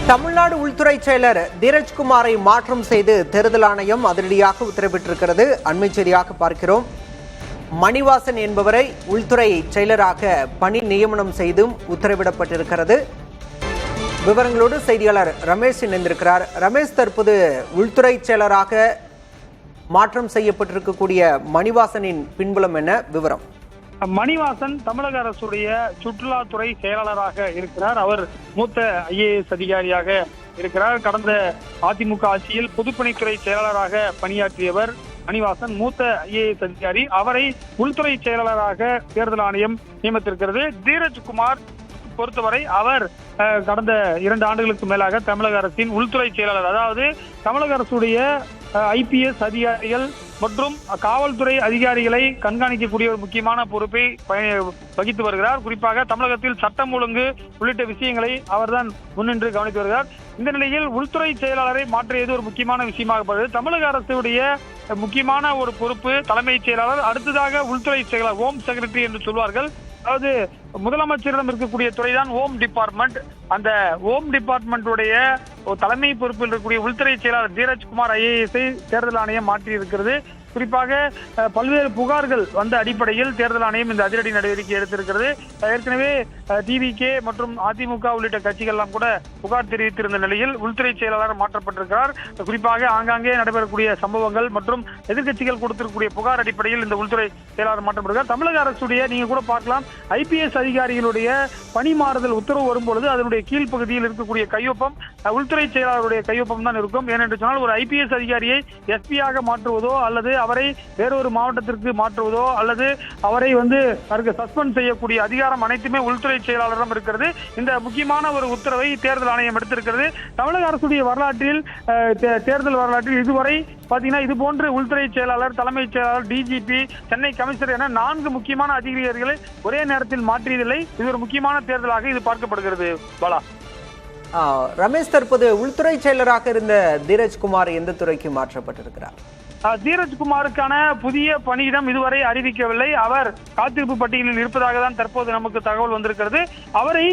தமிழ்நாடு உள்துறை செயலர் தீரஜ்குமாரை மாற்றம் செய்து தேர்தல் ஆணையம் அதிரடியாக உத்தரவிட்டிருக்கிறது. அண்மை செய்தியாக பார்க்கிறோம். மணிவாசன் என்பவரை உள்துறை செயலராக பணி நியமனம் செய்தும் உத்தரவிடப்பட்டிருக்கிறது. விவரங்களோடு செய்தியாளர் ரமேஷ் இணைந்திருக்கிறார். ரமேஷ், தற்போது உள்துறை செயலராக மாற்றம் செய்யப்பட்டிருக்கக்கூடிய மணிவாசனின் பின்புலம் என்ன? விவரம். மணிவாசன் தமிழக அரசுடைய சுற்றுலாத்துறை செயலாளராக இருக்கிறார். அவர் மூத்த IAS அதிகாரியாக இருக்கிறார். கடந்த அதிமுக ஆட்சியில் பொதுப்பணித்துறை செயலாளராக பணியாற்றியவர் மணிவாசன் மூத்த IAS அதிகாரி. அவரை உள்துறை செயலாளராக தேர்தல் ஆணையம் நியமித்திருக்கிறது. தீரஜ்குமார் பொறுத்தவரை அவர் கடந்த 2 ஆண்டுகளுக்கு மேலாக தமிழக அரசின் உள்துறை செயலாளர், அதாவது தமிழக அரசுடைய IPS அதிகாரிகள் மற்றும் காவல்துறை அதிகாரிகளை கண்காணிக்கக்கூடிய ஒரு முக்கியமான பொறுப்பை வகித்து வருகிறார். குறிப்பாக தமிழகத்தில் சட்டம் ஒழுங்கு உள்ளிட்ட விஷயங்களை அவர்தான் முன்னின்று கவனித்து வருகிறார். இந்த நிலையில் உள்துறை செயலாளரை மாற்றியது ஒரு முக்கியமான விஷயமாகப்படுகிறது. தமிழக அரசுடைய முக்கியமான ஒரு பொறுப்பு தலைமைச் செயலாளர், அடுத்ததாக உள்துறை செயலாளர், ஹோம் செக்ரட்டரி என்று சொல்வார்கள். அதாவது முதலமைச்சரிடம் இருக்கக்கூடிய துறைதான் ஹோம் டிபார்ட்மெண்ட். அந்த ஹோம் டிபார்ட்மெண்ட்டுடைய தலைமை பொறுப்பில் இருக்கக்கூடிய உள்துறை செயலாளர் தீரஜ்குமார் IAS-ஐ தேர்தல் ஆணையம் மாற்றியிருக்கிறது. குறிப்பாக பல்வேறு புகார்கள் வந்த அடிப்படையில் தேர்தல் ஆணையம் இந்த அதிரடி நடவடிக்கை எடுத்திருக்கிறது. ஏற்கனவே TVK மற்றும் அதிமுக உள்ளிட்ட கட்சிகள் எல்லாம் கூட புகார் தெரிவித்திருந்த நிலையில் உள்துறை செயலாளர் மாற்றப்பட்டிருக்கிறார். குறிப்பாக ஆங்காங்கே நடைபெறக்கூடிய சம்பவங்கள் மற்றும் எதிர்கட்சிகள் கொடுத்திருக்கக்கூடிய புகார் அடிப்படையில் இந்த உள்துறை செயலாளர் மாற்றப்படுகிறார். தமிழக அரசுடைய நீங்க கூட பார்க்கலாம், IPS அதிகாரிகளுடைய பணி மாறுதல் உத்தரவு வரும்பொழுது அதனுடைய கீழ்ப்பகுதியில் இருக்கக்கூடிய கையொப்பம் உள்துறை செயலாளருடைய கையொப்பம் தான் இருக்கும். ஏனென்று சொன்னால் ஒரு IPS அதிகாரியை SP-யாக மாற்றுவதோ அல்லது அவரை வேறொரு மாவட்டத்திற்கு மாற்றுவதோ அல்லது அவரை சஸ்பெண்ட் செய்யக்கூடிய அதிகாரம் அனைத்துமே உள்துறை செயலாளரிடம் இருக்கிறது. இந்த முக்கியமான ஒரு உத்தரவை தேர்தல் ஆணையம் எடுத்திருக்கிறது. தமிழக அரசுடைய வரலாற்றில் தேர்தல் வரலாற்றில் இதுவரை பாத்தீங்கன்னா இது போன்று உள்துறை செயலாளர், தலைமைச் செயலாளர், DGP, சென்னை கமிஷனர் என 4 முக்கியமான அதிகாரிகளை ஒரே நேரத்தில் மாற்றியதில்லை. இது ஒரு முக்கியமான தேர்தலாக இது பார்க்கப்படுகிறது. பாலா. ரமேஷ், தற்போது உள்துறை செயலராக இருந்த தீரஜ்குமார் எந்த துறைக்கு மாற்றப்பட்டிருக்கிறார்? தீரஜ்குமாருக்கான புதிய பணியிடம் இதுவரை அறிவிக்கவில்லை. அவர் காத்திருப்பு பட்டியலில் இருப்பதாக தான் தற்போது நமக்கு தகவல் வந்திருக்கிறது. அவரை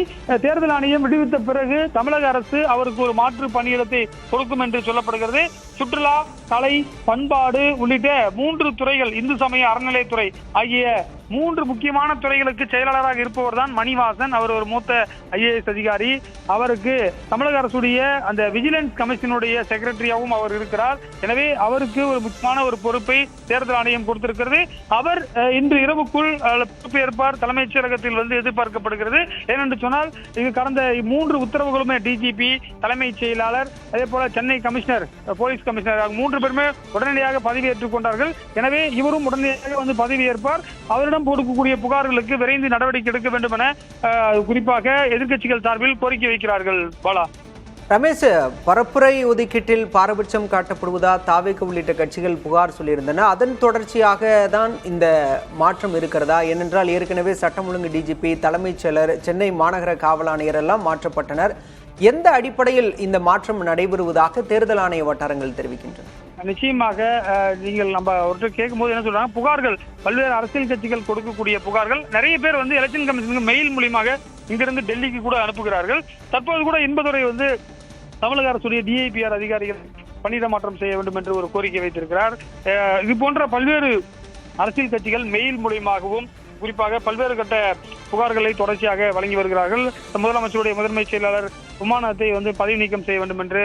தேர்தல் ஆணையம் விடுவித்த பிறகு தமிழக அரசு அவருக்கு ஒரு மாற்று பணியிடத்தை கொடுக்கும் என்று சொல்லப்படுகிறது. சுற்றுலா, கலை, பண்பாடு உள்ளிட்ட 3 துறைகள், இந்து சமய அறநிலையத்துறை ஆகிய 3 முக்கியமான துறைகளுக்கு செயலாளராக இருப்பவர் தான் மணிவாசன். அவர் ஒரு மூத்த IAS அதிகாரி. அவருக்கு தமிழக அரசுடைய அந்த விஜிலன்ஸ் கமிஷனுடைய செக்ரட்டரியாகவும் அவர் இருக்கிறார். எனவே அவருக்கு ஒரு முக்கியமான ஒரு பொறுப்பை தேர்தல் ஆணையம் கொடுத்திருக்கிறது. அவர் இன்று இரவுக்குள் பொறுப்பேற்பார் தலைமைச் செயலகத்தில் எதிர்பார்க்கப்படுகிறது. ஏனென்று சொன்னால் இது கடந்த 3 உத்தரவுகளுமே DGP, தலைமைச் செயலாளர், அதே போல சென்னை கமிஷனர், போலீஸ் கமிஷனர் 3 பேருமே உடனடியாக பதவியேற்றுக் கொண்டார்கள். எனவே இவரும் உடனடியாக பதவியேற்பார். அவரிடம் கொடுக்கக்கூடிய புகார்களுக்கு விரைந்து நடவடிக்கை எடுக்க வேண்டும் என குறிப்பாக எதிர்க்கட்சிகள் சார்பில் கோரிக்கை வைக்கிறார்கள். பாலா. ரமேஷ், பரப்புரை ஒதுக்கீட்டில் பாரபட்சம் காட்டப்படுவதா தாவேக உள்ளிட்ட கட்சிகள் புகார் சொல்லியிருந்தன. அதன் தொடர்ச்சியாக தான் இந்த மாற்றம் இருக்கிறதா? ஏனென்றால் ஏற்கனவே சட்டம் ஒழுங்கு DGP, தலைமைச் செயலர், சென்னை மாநகர காவல் ஆணையர் எல்லாம் மாற்றப்பட்டனர். எந்த அடிப்படையில் இந்த மாற்றம் நடைபெறுவதாக தேர்தல் ஆணைய வட்டாரங்கள் தெரிவிக்கின்றன? நிச்சயமாக நம்ம ஒருத்தர் கேட்கும் போது என்ன சொல்றாங்க, புகார்கள் பல்வேறு அரசியல் கட்சிகள் கொடுக்கக்கூடிய புகார்கள் நிறைய பேர் எலெக்ஷன் கமிஷனுக்கு மெயில் மூலியமாக இங்கிருந்து டெல்லிக்கு கூட அனுப்புகிறார்கள். தற்போது கூட இன்பதுரை தமிழக அரசுடைய DIPR அதிகாரிகள் பணியிட மாற்றம் செய்ய வேண்டும் என்று ஒரு கோரிக்கை வைத்திருக்கிறார். இது போன்ற பல்வேறு அரசியல் கட்சிகள் மெயில் மூலியமாகவும் குறிப்பாக பல்வேறு கட்ட புகார்களை தொடர்ச்சியாக வழங்கி வருகிறார்கள். முதலமைச்சருடைய முதன்மை செயலாளர் விமானத்தை பதவி நீக்கம் செய்ய வேண்டும் என்று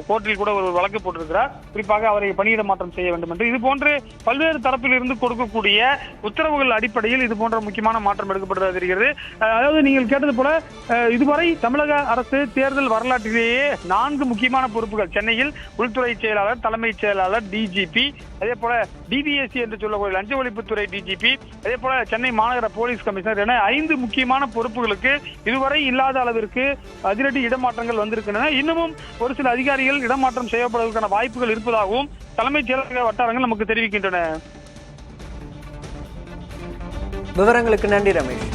கோர்ட்டில் கூட ஒரு வழக்கு போட்டிருக்கிறார். குறிப்பாக அவரை பணியிட மாற்றம் செய்ய வேண்டும் என்று. இது போன்று பல்வேறு தரப்பில் இருந்து கொடுக்கக்கூடிய உத்தரவுகள் அடிப்படையில் இது போன்ற முக்கியமான மாற்றம் எடுக்கப்பட்டு வருகிறது. அதாவது நீங்கள் கேட்டது போல இதுவரை தமிழக அரசு தேர்தல் வரலாற்றிலேயே 4 முக்கியமான பொறுப்புகள், சென்னையில் உள்துறை செயலாளர், தலைமைச் செயலாளர், DGP, அதே போல DBSC என்று சொல்லக்கூடிய லஞ்ச ஒழிப்புத்துறை DGP, அதே போல சென்னை மாநகர போலீஸ் கமிஷனர் என 5 முக்கியமான பொறுப்புகளுக்கு இதுவரை இல்லாத அளவிற்கு அதிரடி இடமாற்றங்கள் வந்திருக்கின்றன. இன்னமும் ஒரு சில அதிகாரிகள் இடமாற்றம் செய்யப்படுவதற்கான வாய்ப்புகள் இருப்பதாகவும் தலைமைச் செயலக வட்டாரங்கள் நமக்கு தெரிவிக்கின்றன. விவரங்களுக்கு நன்றி ரமேஷ்.